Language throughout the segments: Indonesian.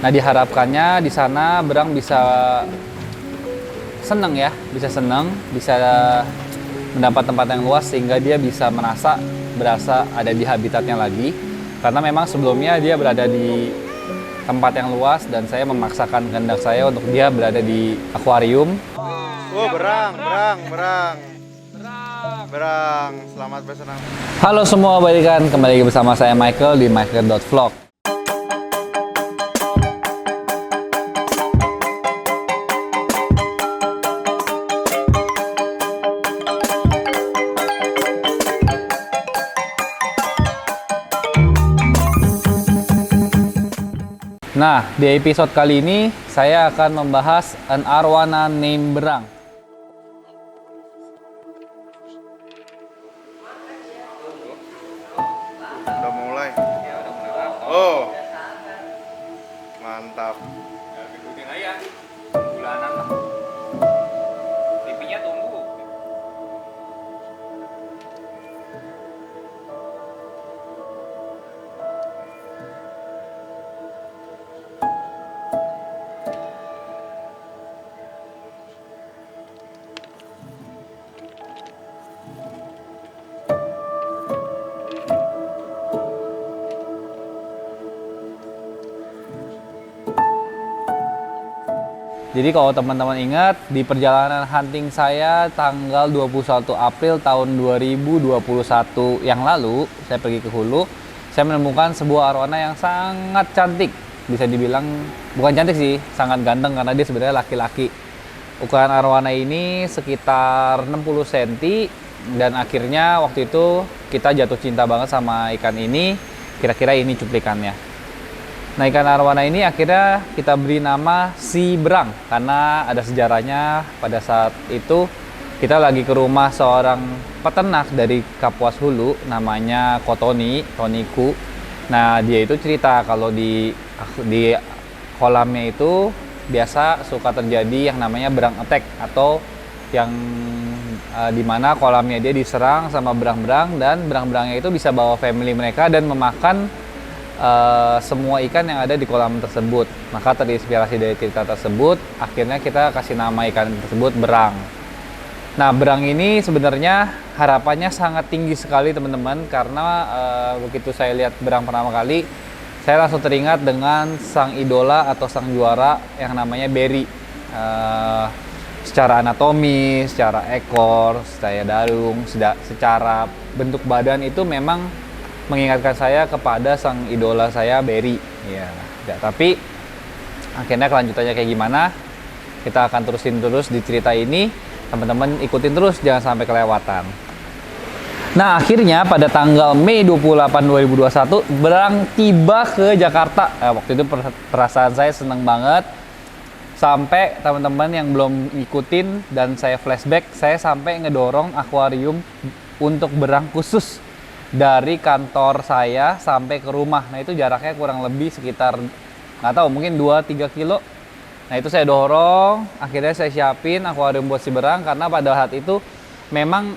Nah, diharapkannya di sana berang bisa seneng ya, bisa mendapat tempat yang luas sehingga dia bisa berasa ada di habitatnya lagi. Karena memang sebelumnya dia berada di tempat yang luas dan saya memaksakan kehendak saya untuk dia berada di akuarium. Oh, berang. Selamat bersenang. Halo semua, balikan kembali bersama saya Michael di michael.vlog. Nah, di episode kali ini saya akan membahas an arowana named berang. Udah mulai. Oh, mantap. Ikutin aja, bulanan lah. Pipinya tumbuh. Jadi kalau teman-teman ingat, di perjalanan hunting saya tanggal 21 April tahun 2021 yang lalu, saya pergi ke hulu, saya menemukan sebuah arowana yang sangat cantik. Bisa dibilang, bukan cantik sih, sangat ganteng karena dia sebenarnya laki-laki. Ukuran arowana ini sekitar 60 cm, dan akhirnya waktu itu kita jatuh cinta banget sama ikan ini, kira-kira ini cuplikannya. Nah, ikan arowana ini akhirnya kita beri nama si berang karena ada sejarahnya. Pada saat itu kita lagi ke rumah seorang peternak dari Kapuas Hulu namanya Toniku. Nah, dia itu cerita kalau di kolamnya itu biasa suka terjadi yang namanya berang attack atau yang dimana kolamnya dia diserang sama berang-berang dan berang-berangnya itu bisa bawa family mereka dan memakan semua ikan yang ada di kolam tersebut. Maka terinspirasi dari cerita tersebut, akhirnya kita kasih nama ikan tersebut berang. Nah, berang ini sebenarnya harapannya sangat tinggi sekali teman-teman, karena begitu saya lihat berang pertama kali, saya langsung teringat dengan sang idola atau sang juara yang namanya Barry. Secara anatomi, secara ekor, secara darung, secara bentuk badan itu memang mengingatkan saya kepada sang idola saya, Barry. Ya, tapi akhirnya kelanjutannya kayak gimana? Kita akan terusin terus di cerita ini. Teman-teman ikutin terus, jangan sampai kelewatan. Nah, akhirnya pada tanggal Mei 28, 2021, berang tiba ke Jakarta. Waktu itu perasaan saya seneng banget. Sampai teman-teman yang belum ikutin dan saya flashback, saya sampai ngedorong akuarium untuk berang khusus dari kantor saya sampai ke rumah. Nah, itu jaraknya kurang lebih sekitar, nggak tahu, mungkin 2-3 kilo. Nah, itu saya dorong, akhirnya saya siapin akuarium buat si berang karena pada saat itu memang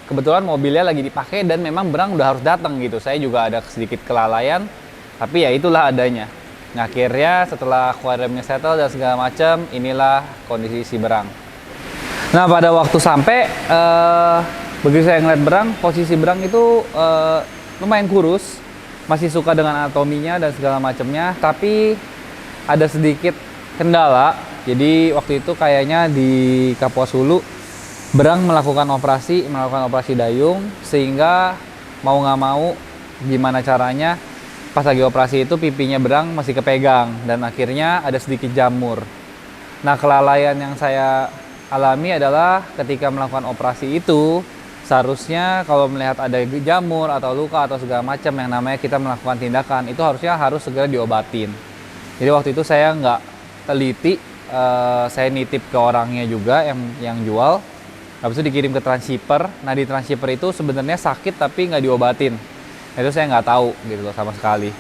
kebetulan mobilnya lagi dipakai dan memang berang udah harus datang gitu. Saya juga ada sedikit kelalaian, tapi ya itulah adanya. Nah, akhirnya setelah akuariumnya settle dan segala macam, inilah kondisi si berang. Nah, pada waktu sampai begitu saya ngeliat berang, posisi berang itu lumayan kurus, masih suka dengan anatominya dan segala macamnya, tapi ada sedikit kendala. Jadi waktu itu kayaknya di Kapuas Hulu berang melakukan operasi dayung, sehingga mau nggak mau gimana caranya pas lagi operasi itu pipinya berang masih kepegang dan akhirnya ada sedikit jamur. Nah, kelalaian yang saya alami adalah ketika melakukan operasi itu, seharusnya kalau melihat ada jamur atau luka atau segala macam yang namanya kita melakukan tindakan, itu harus segera diobatin. Jadi waktu itu saya nggak teliti, saya nitip ke orangnya juga yang jual. Habis itu dikirim ke transhipper. Nah, di transhipper itu sebenarnya sakit tapi nggak diobatin. Nah, itu saya nggak tahu gitu loh sama sekali.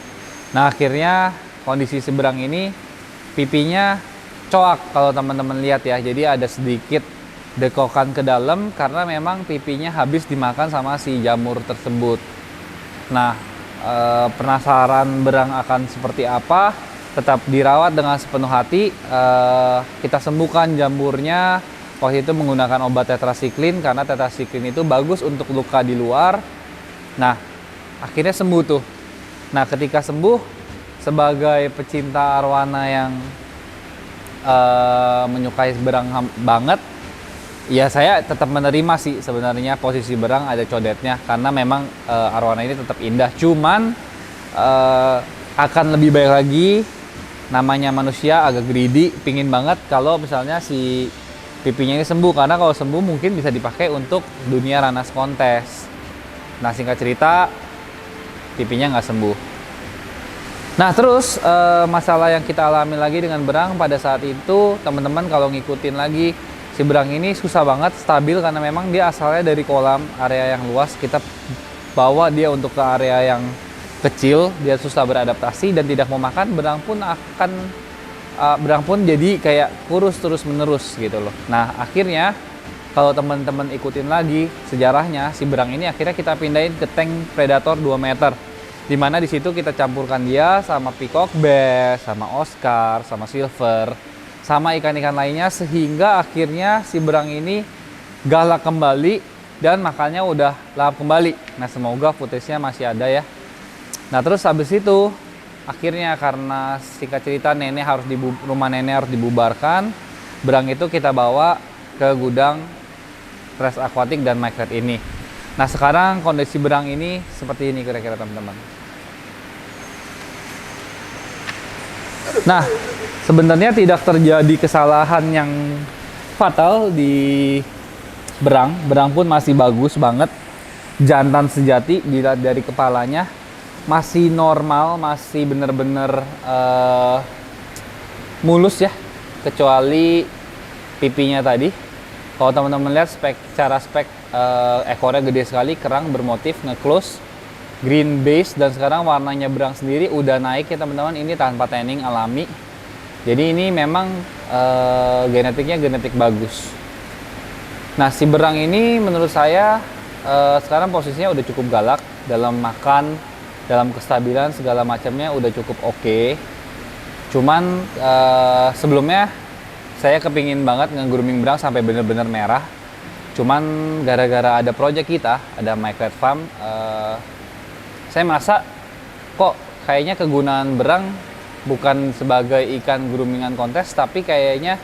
Nah, akhirnya kondisi si berang ini pipinya coak kalau teman-teman lihat ya. Jadi ada sedikit dekokan ke dalam karena memang pipinya habis dimakan sama si jamur tersebut. Nah, penasaran berang akan seperti apa, tetap dirawat dengan sepenuh hati. Kita sembuhkan jamurnya waktu itu menggunakan obat tetrasiklin, karena tetrasiklin itu bagus untuk luka di luar. Nah, akhirnya sembuh tuh. Nah, ketika sembuh, sebagai pecinta arwana yang menyukai berang banget, ya saya tetap menerima sih sebenarnya posisi berang ada codetnya, karena memang arwana ini tetap indah. Cuman akan lebih baik lagi, namanya manusia agak greedy, pingin banget kalau misalnya si pipinya ini sembuh, karena kalau sembuh mungkin bisa dipakai untuk dunia ranas kontes. Nah, singkat cerita, pipinya nggak sembuh. Nah, terus masalah yang kita alami lagi dengan berang pada saat itu, teman-teman kalau ngikutin lagi, si berang ini susah banget stabil, karena memang dia asalnya dari kolam area yang luas. Kita bawa dia untuk ke area yang kecil, dia susah beradaptasi dan tidak mau makan. Berang pun jadi kayak kurus terus menerus gitu loh. Nah, akhirnya kalau teman-teman ikutin lagi sejarahnya, si berang ini akhirnya kita pindahin ke tank predator 2 meter. Dimana di situ kita campurkan dia sama peacock bass, sama Oscar, sama silver, sama ikan-ikan lainnya, sehingga akhirnya si berang ini galak kembali dan makannya udah lahap kembali. Nah, semoga footage-nya masih ada ya. Nah, terus habis itu akhirnya karena singkat cerita rumah nenek harus dibubarkan, berang itu kita bawa ke gudang Fresh Aquatic dan Micret ini. Nah, sekarang kondisi berang ini seperti ini kira-kira teman-teman. Nah, sebenarnya tidak terjadi kesalahan yang fatal di berang. Berang pun masih bagus banget. Jantan sejati dilihat dari kepalanya. Masih normal, masih bener-bener mulus ya. Kecuali pipinya tadi. Kalau teman-teman lihat secara spek ekornya gede sekali, kerang bermotif nge-close, green base, dan sekarang warnanya berang sendiri udah naik ya teman-teman. Ini tanpa tanning alami. Jadi ini memang genetiknya genetik bagus. Nah, si berang ini menurut saya sekarang posisinya udah cukup galak dalam makan, dalam kestabilan segala macamnya udah cukup oke. Cuman sebelumnya saya kepingin banget nge-grooming berang sampai bener-bener merah. Cuman gara-gara ada project kita, ada Micret Farm, saya merasa kok kayaknya kegunaan berang bukan sebagai ikan groomingan kontes, tapi kayaknya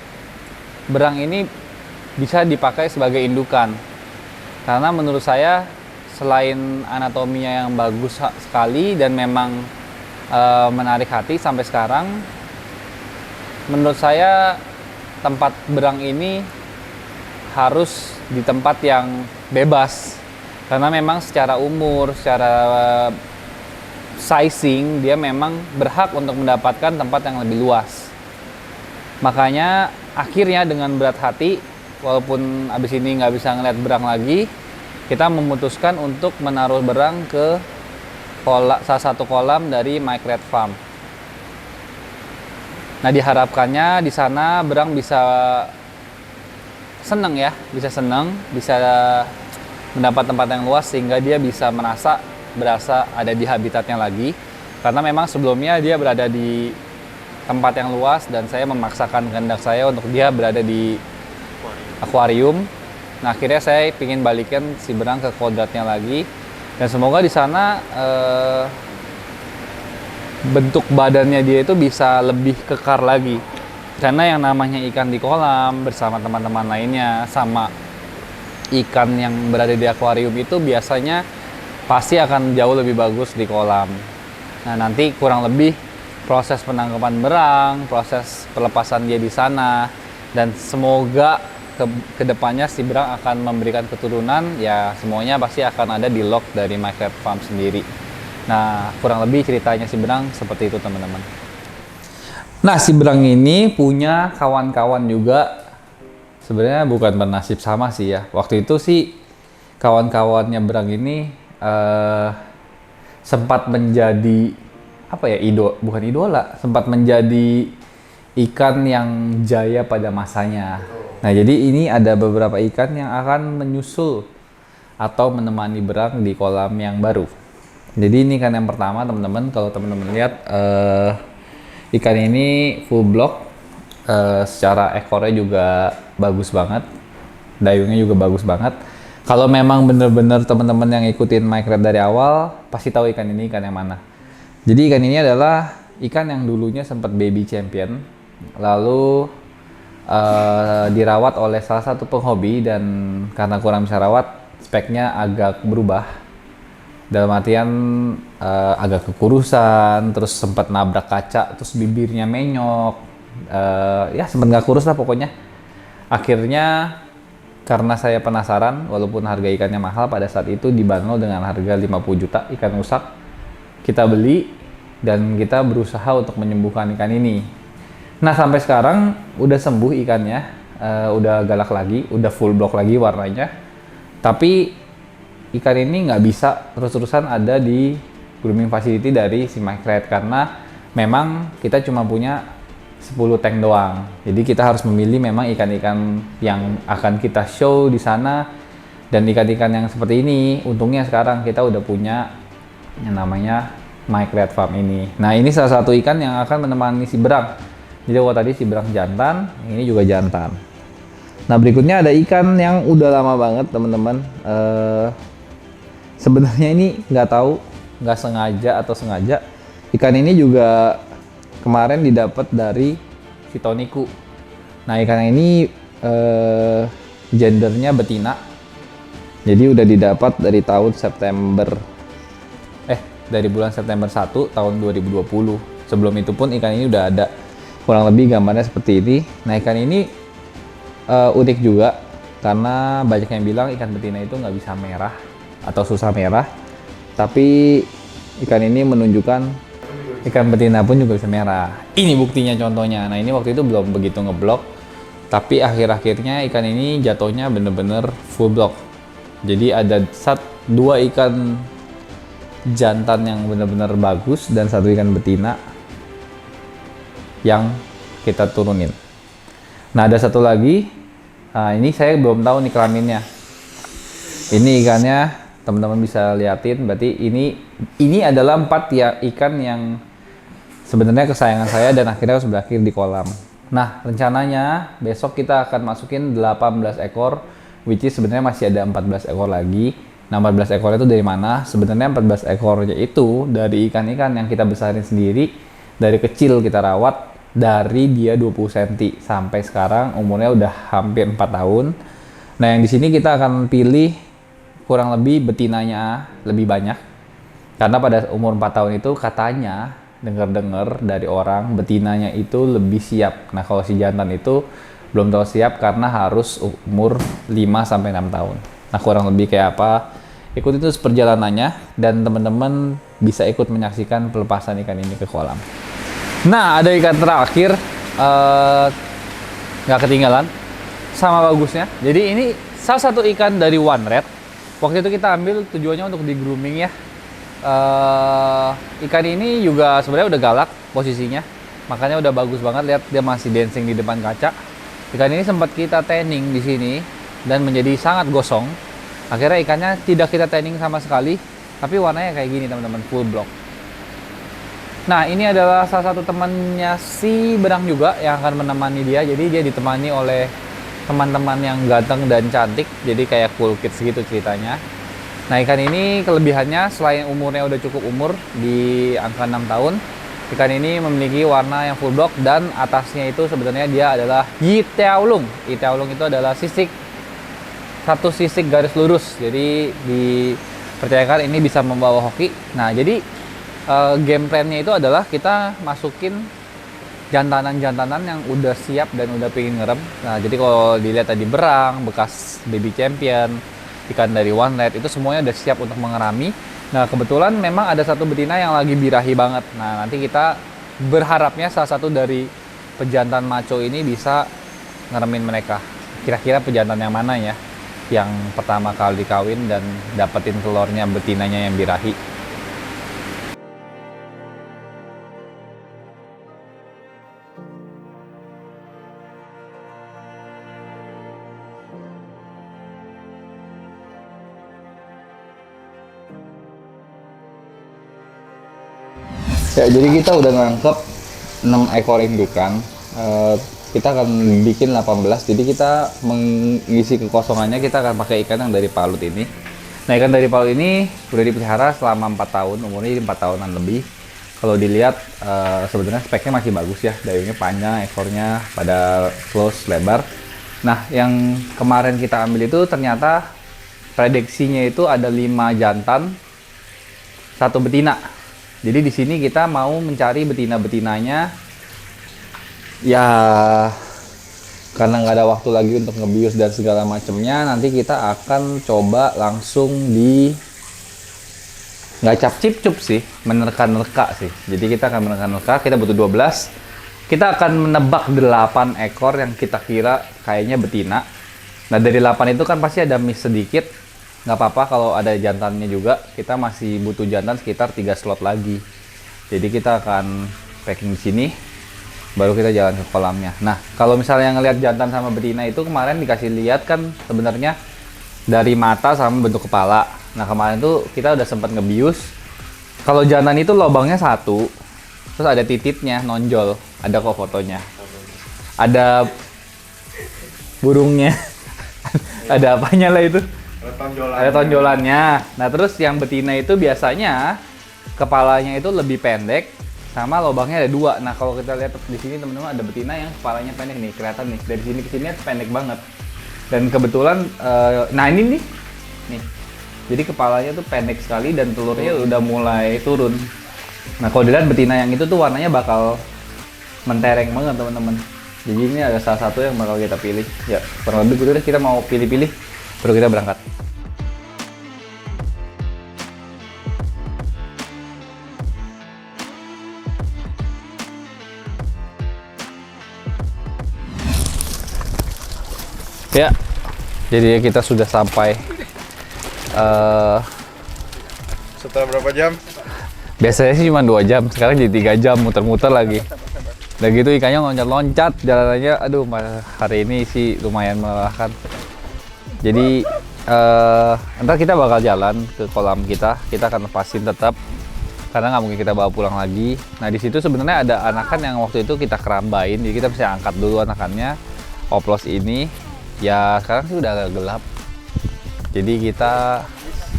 berang ini bisa dipakai sebagai indukan. Karena menurut saya selain anatominya yang bagus sekali dan memang menarik hati sampai sekarang, menurut saya tempat berang ini harus di tempat yang bebas, karena memang secara umur, secara sizing dia memang berhak untuk mendapatkan tempat yang lebih luas. Makanya akhirnya dengan berat hati, walaupun abis ini nggak bisa ngeliat berang lagi, kita memutuskan untuk menaruh berang ke salah satu kolam dari Micret Farm. Nah, diharapkannya di sana berang bisa seneng ya, bisa mendapat tempat yang luas sehingga dia bisa berasa ada di habitatnya lagi. Karena memang sebelumnya dia berada di tempat yang luas dan saya memaksakan kehendak saya untuk dia berada di akuarium. Nah, akhirnya saya ingin balikan si berang ke kodratnya lagi, dan semoga di sana bentuk badannya dia itu bisa lebih kekar lagi. Karena yang namanya ikan di kolam bersama teman-teman lainnya sama ikan yang berada di akuarium itu biasanya pasti akan jauh lebih bagus di kolam. Nah, nanti kurang lebih proses penangkapan berang, proses pelepasan dia di sana, dan semoga kedepannya si berang akan memberikan keturunan, ya semuanya pasti akan ada di log dari Micret Farm sendiri. Nah, kurang lebih ceritanya si berang seperti itu teman-teman. Nah, si berang ini punya kawan-kawan juga. Sebenarnya bukan bernasib sama sih ya. Waktu itu sih kawan-kawannya berang ini sempat menjadi bukan idola, sempat menjadi ikan yang jaya pada masanya. Nah, jadi ini ada beberapa ikan yang akan menyusul atau menemani berang di kolam yang baru. Jadi ini kan yang pertama teman-teman, kalau teman-teman lihat Ikan ini full block, secara ekornya juga bagus banget, dayungnya juga bagus banget. Kalau memang bener-bener teman-teman yang ikutin MyCrab dari awal, pasti tahu ikan ini ikan yang mana. Jadi ikan ini adalah ikan yang dulunya sempat baby champion, lalu dirawat oleh salah satu penghobi, dan karena kurang bisa rawat, speknya agak berubah. Dalam artian agak kekurusan, terus sempat nabrak kaca, terus bibirnya menyok, ya sempat nggak kurus lah pokoknya. Akhirnya karena saya penasaran, walaupun harga ikannya mahal, pada saat itu dibanderol dengan harga 50 juta ikan rusak. Kita beli dan kita berusaha untuk menyembuhkan ikan ini. Nah sampai sekarang udah sembuh ikannya, udah galak lagi, udah full block lagi warnanya. Tapi ikan ini nggak bisa terus-terusan ada di grooming facility dari si MyCrab karena memang kita cuma punya 10 tank doang. Jadi kita harus memilih memang ikan-ikan yang akan kita show di sana, dan ikan-ikan yang seperti ini untungnya sekarang kita udah punya yang namanya MyCrab Farm ini. Nah ini salah satu ikan yang akan menemani si berang. Jadi kalau tadi si berang jantan, ini juga jantan. Nah berikutnya ada ikan yang udah lama banget teman-teman. Sebenarnya ini nggak tahu, nggak sengaja atau sengaja, ikan ini juga kemarin didapat dari si Toniku. Nah ikan ini gendernya betina, jadi udah didapat dari tahun dari bulan September 1 tahun 2020. Sebelum itu pun ikan ini udah ada, kurang lebih gambarnya seperti ini. Nah ikan ini unik juga karena banyak yang bilang ikan betina itu nggak bisa merah atau susah merah, tapi ikan ini menunjukkan ikan betina pun juga bisa merah. Ini buktinya contohnya. Nah ini waktu itu belum begitu ngeblok, tapi akhir-akhirnya ikan ini jatuhnya bener-bener full block. Jadi ada dua ikan jantan yang bener-bener bagus dan satu ikan betina yang kita turunin. Nah ada satu lagi, nah, ini saya belum tahu nih kelaminnya. Ini ikannya teman-teman bisa liatin, berarti ini adalah 4 ya ikan yang sebenarnya kesayangan saya dan akhirnya harus berakhir di kolam. Nah rencananya besok kita akan masukin 18 ekor, which is sebenarnya masih ada 14 ekor lagi. Nah 14 ekor itu dari mana? Sebenarnya 14 ekornya itu dari ikan-ikan yang kita besarin sendiri, dari kecil kita rawat, dari dia 20 cm sampai sekarang umurnya udah hampir 4 tahun. Nah yang di sini kita akan pilih kurang lebih betinanya lebih banyak, karena pada umur 4 tahun itu katanya dengar-dengar dari orang betinanya itu lebih siap. Nah kalau si jantan itu belum terlalu siap karena harus umur 5-6 tahun. Nah kurang lebih kayak apa, ikuti terus perjalanannya dan teman-teman bisa ikut menyaksikan pelepasan ikan ini ke kolam. Nah ada ikan terakhir, nggak ketinggalan sama bagusnya. Jadi ini salah satu ikan dari One Red. Waktu itu kita ambil tujuannya untuk di grooming ya. Ikan ini juga sebenarnya udah galak posisinya, makanya udah bagus banget. Lihat dia masih dancing di depan kaca. Ikan ini sempat kita tanning di sini dan menjadi sangat gosong. Akhirnya ikannya tidak kita tanning sama sekali, tapi warnanya kayak gini teman-teman, full block. Nah ini adalah salah satu temannya si berang juga yang akan menemani dia. Jadi dia ditemani oleh teman-teman yang ganteng dan cantik, jadi kayak cool kids gitu ceritanya. Nah ikan ini kelebihannya selain umurnya udah cukup umur di angka 6 tahun, ikan ini memiliki warna yang full block dan atasnya itu sebenarnya dia adalah Yitiaolung. Yitiaolung itu adalah satu sisik garis lurus, jadi dipercayakan ini bisa membawa hoki. Nah jadi game plan-nya itu adalah kita masukin jantanan-jantanan yang udah siap dan udah pengen ngerem. Nah jadi kalau dilihat tadi berang, bekas baby champion, ikan dari One Red itu semuanya udah siap untuk mengerami. Nah kebetulan memang ada satu betina yang lagi birahi banget. Nah nanti kita berharapnya salah satu dari pejantan maco ini bisa ngeremin mereka. Kira-kira pejantan yang mana ya yang pertama kali kawin dan dapetin telurnya betinanya yang birahi. Ya, jadi kita udah nangkep 6 ekor indukan. Kita akan bikin 18, jadi kita mengisi kekosongannya kita akan pakai ikan yang dari Palut ini. Nah, ikan dari Palut ini udah dipelihara selama 4 tahun, umurnya 4 tahunan lebih. Kalau dilihat sebenarnya speknya masih bagus ya, dayungnya panjang, ekornya pada close, lebar. Nah, yang kemarin kita ambil itu ternyata prediksinya itu ada 5 jantan, 1 betina. Jadi di sini kita mau mencari betina-betinanya. Ya, karena nggak ada waktu lagi untuk ngebius dan segala macamnya, nanti kita akan coba langsung di nggak cap-cip-cup sih, menerka-nerka sih. Jadi kita akan menerka-nerka, kita butuh 12. Kita akan menebak 8 ekor yang kita kira kayaknya betina. Nah, dari 8 itu kan pasti ada miss sedikit. Nggak apa-apa kalau ada jantannya juga, kita masih butuh jantan sekitar 3 slot lagi. Jadi kita akan packing di sini, baru kita jalan ke kolamnya. Nah, kalau misalnya ngelihat jantan sama betina itu kemarin dikasih lihat kan sebenarnya dari mata sama bentuk kepala. Nah, kemarin tuh kita udah sempat ngebius. Kalau jantan itu lubangnya 1, terus ada titiknya nonjol. Ada kok fotonya. Ada burungnya. Ada apanya lah itu. Ada tonjolannya. Nah, terus yang betina itu biasanya kepalanya itu lebih pendek, sama lubangnya ada 2. Nah, kalau kita lihat di sini teman-teman, ada betina yang kepalanya pendek nih, kelihatan nih. Dari sini ke sini pendek banget. Dan kebetulan nah ini nih. Jadi kepalanya tuh pendek sekali dan telurnya udah mulai turun. Nah, kalau dilihat betina yang itu tuh warnanya bakal mentereng banget, teman-teman. Jadi ini ada salah satu yang bakal kita pilih. Ya, kurang lebih gitu deh, kita mau pilih-pilih baru kita berangkat. Ya, jadi kita sudah sampai. Setelah berapa jam? Biasanya sih cuma 2 jam, sekarang jadi 3 jam muter-muter lagi. Dan gitu ikannya loncat-loncat, jalanannya, aduh hari ini sih lumayan melelahkan. Jadi ntar kita bakal jalan ke kolam kita akan lepasin tetap, karena nggak mungkin kita bawa pulang lagi. Nah, di situ sebenarnya ada anakan yang waktu itu kita kerambain, jadi kita bisa angkat dulu anakannya, oplos ini. Ya sekarang sih udah agak gelap, jadi kita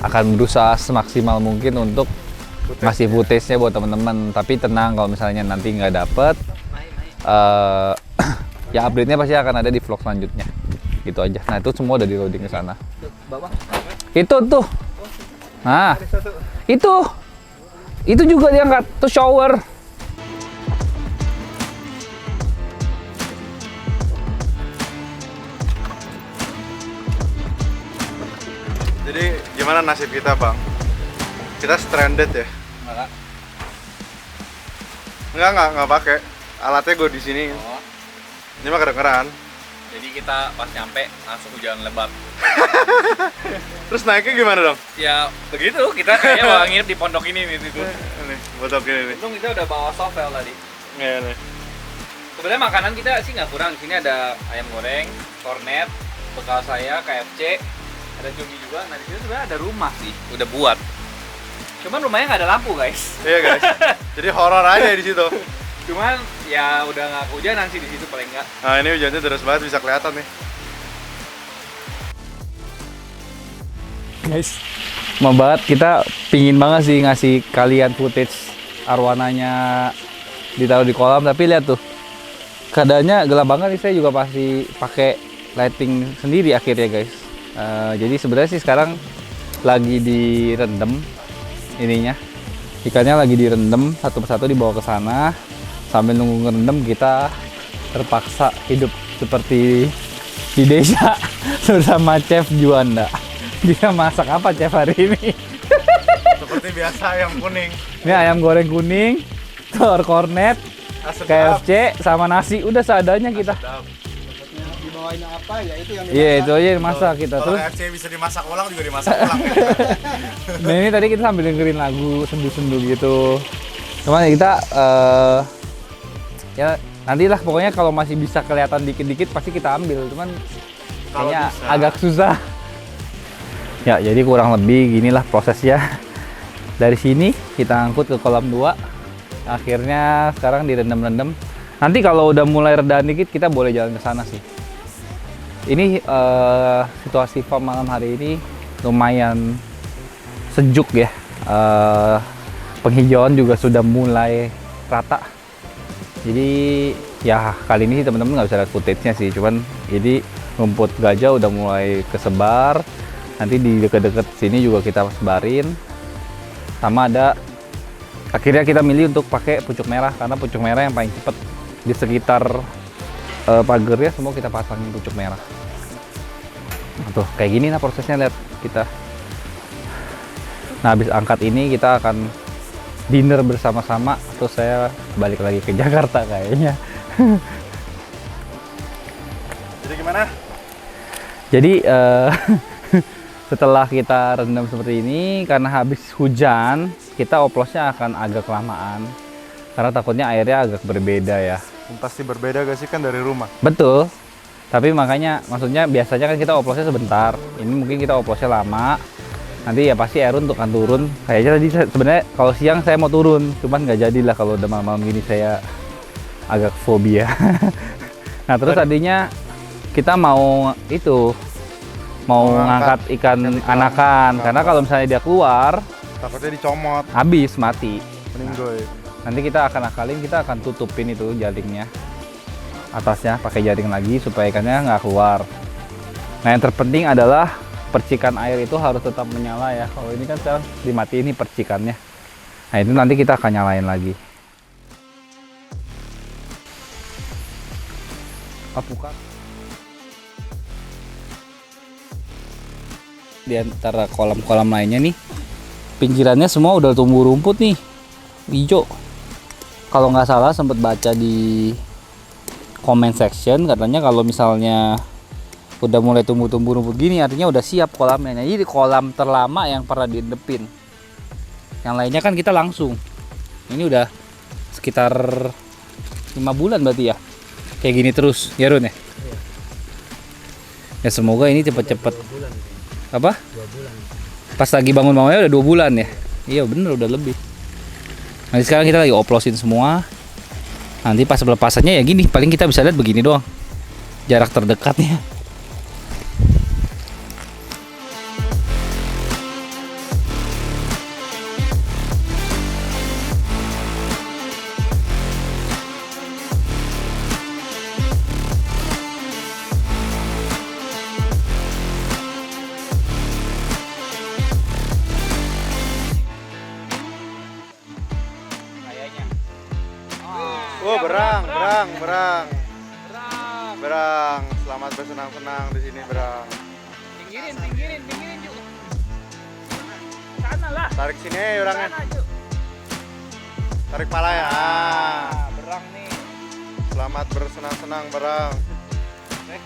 akan berusaha semaksimal mungkin untuk ngasih footage-nya buat teman-teman. Tapi tenang, kalau misalnya nanti nggak dapet, ya update-nya pasti akan ada di vlog selanjutnya. Gitu aja. Nah, itu semua udah di loading ke sana. Itu tuh, nah itu juga diangkat tuh, shower. Jadi gimana nasib kita, Bang? Kita stranded ya? Enggak pakai. Alatnya gue di sini. Oh. Ini mah kedengeran. Jadi kita pas nyampe langsung hujan lebat. Terus naiknya gimana dong? Ya begitu, kita kayaknya bakal nginep di pondok ini nih. Nih, botol gini nih. Untung kita udah bawa sovel tadi. Iya nih. Sebenarnya makanan kita sih nggak kurang. Di sini ada ayam goreng, kornet, bekal saya, KFC, ada cumi juga. Nah, di sini sebenarnya ada rumah sih, udah buat. Cuman rumahnya nggak ada lampu, guys. Iya, guys. Jadi horor aja di situ. Cuman ya udah nggak kehujanan sih di situ paling nggak. Nah, ini hujannya deras banget, bisa kelihatan nih. Guys, mau banget, kita pingin banget sih ngasih kalian footage arwananya ditaruh di kolam, tapi lihat tuh keadaannya gelap banget nih. Saya juga pasti pakai lighting sendiri akhirnya, guys. Jadi sebenarnya sih sekarang lagi direndam ininya, ikannya lagi direndam satu persatu dibawa ke sana. Sambil nunggu ngerendam, kita terpaksa hidup seperti di desa bersama Chef Juanda. Dia masak apa, Chef, hari ini? Seperti biasa, ayam kuning. Ini ayam goreng kuning, telur kornet, KFC, sama nasi. Udah seadanya kita. Dibawain apa ya itu yang Iya, itu aja yang masak kita. Kalau Terus, KFC bisa dimasak ulang juga dimasak ulang. nah ini tadi kita sambil dengerin lagu sendu-sendu gitu. Cuman kita ya nantilah, pokoknya kalau masih bisa kelihatan dikit-dikit pasti kita ambil. Cuman kayaknya bisa. agak susah. Ya, jadi kurang lebih ginilah prosesnya. Dari sini kita angkut ke kolam 2. akhirnya sekarang direndam-rendam. Nanti kalau udah mulai reda dikit kita boleh jalan ke sana sih. Ini situasi farm malam hari ini lumayan sejuk ya. Penghijauan juga sudah mulai rata. Jadi ya kali ini sih teman-teman nggak bisa lihat footage-nya sih, cuman ini rumput gajah udah mulai kesebar. Nanti di deket-deket sini juga kita sebarin. Sama ada, akhirnya kita milih untuk pakai pucuk merah karena pucuk merah yang paling cepet. Di sekitar pagernya semua kita pasangin pucuk merah. Nah, tuh kayak gini nah prosesnya, lihat kita. Nah habis angkat ini kita akan dinner bersama-sama, terus saya balik lagi ke Jakarta kayaknya. Jadi gimana? Jadi setelah kita rendam seperti ini, karena habis hujan, kita oplosnya akan agak kelamaan. Karena takutnya airnya agak berbeda ya. Pasti berbeda gak sih, kan dari rumah? Betul. Tapi makanya, maksudnya biasanya kan kita oplosnya sebentar. Ini mungkin kita oplosnya lama. Nanti ya pasti air untuk akan turun. Kayaknya tadi sebenarnya kalau siang saya mau turun, cuman nggak jadilah kalau udah malam-malam gini, saya agak fobia. Nah terus tadinya kita mau ngangkat ikan anakan, karena kalau misalnya dia keluar, Takutnya dicomot. habis mati. Meninggoy. Nanti kita akan akalin, kita akan tutupin itu jaringnya, atasnya pakai jaring lagi supaya ikannya nggak keluar. Nah yang terpenting adalah percikan air itu harus tetap menyala ya. Kalau ini kan sekarang dimatiin nih percikannya. Nah itu nanti kita akan nyalain lagi. Bukan. Di antara kolam-kolam lainnya nih, pinggirannya semua udah tumbuh rumput nih, hijau. Kalau nggak salah sempat baca di comment section, katanya kalau misalnya udah mulai tumbuh-tumbuh rumput gini artinya udah siap kolamnya. Nah, jadi kolam terlama yang pernah diendepin. Yang lainnya kan kita langsung. Ini udah sekitar 5 bulan berarti ya. Kayak gini terus, ya Run ya? Iya. Ya semoga ini cepet-cepet. Apa? 2 bulan. Pas lagi bangun-bangunnya udah 2 bulan ya? Iya bener, udah lebih. Nanti sekarang kita lagi oplosin semua. Nanti pas pelepasannya ya gini, paling kita bisa lihat begini doang. Jarak terdekatnya. Oh, berang. Selamat bersenang-senang di sini, berang. Pinggirin Ju. Sana lah. Tarik sini ya orangnya. Sana, Ju. Tarik pala ya. Berang nih. Selamat bersenang-senang, berang.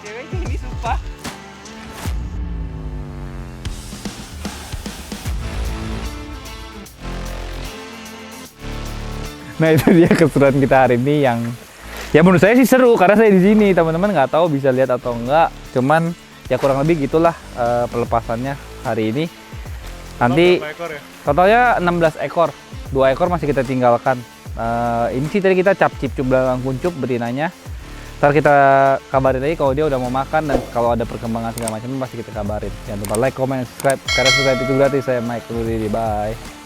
Ceweknya ini sumpah. Nah itu dia keseruan kita hari ini yang ya menurut saya sih seru karena saya di sini. Teman-teman nggak tahu bisa lihat atau enggak, cuman ya kurang lebih gitulah pelepasannya hari ini. Nanti Berapa ekor ya? totalnya 16 ekor, 2 ekor masih kita tinggalkan. Ini sih tadi kita cap-cip belakang kuncup betinanya. Ntar kita kabarin lagi kalau dia udah mau makan, dan kalau ada perkembangan segala macam pasti kita kabarin. Jangan lupa like, comment, subscribe. Karena subscribe itu gratis. Saya Mike dulu, bye.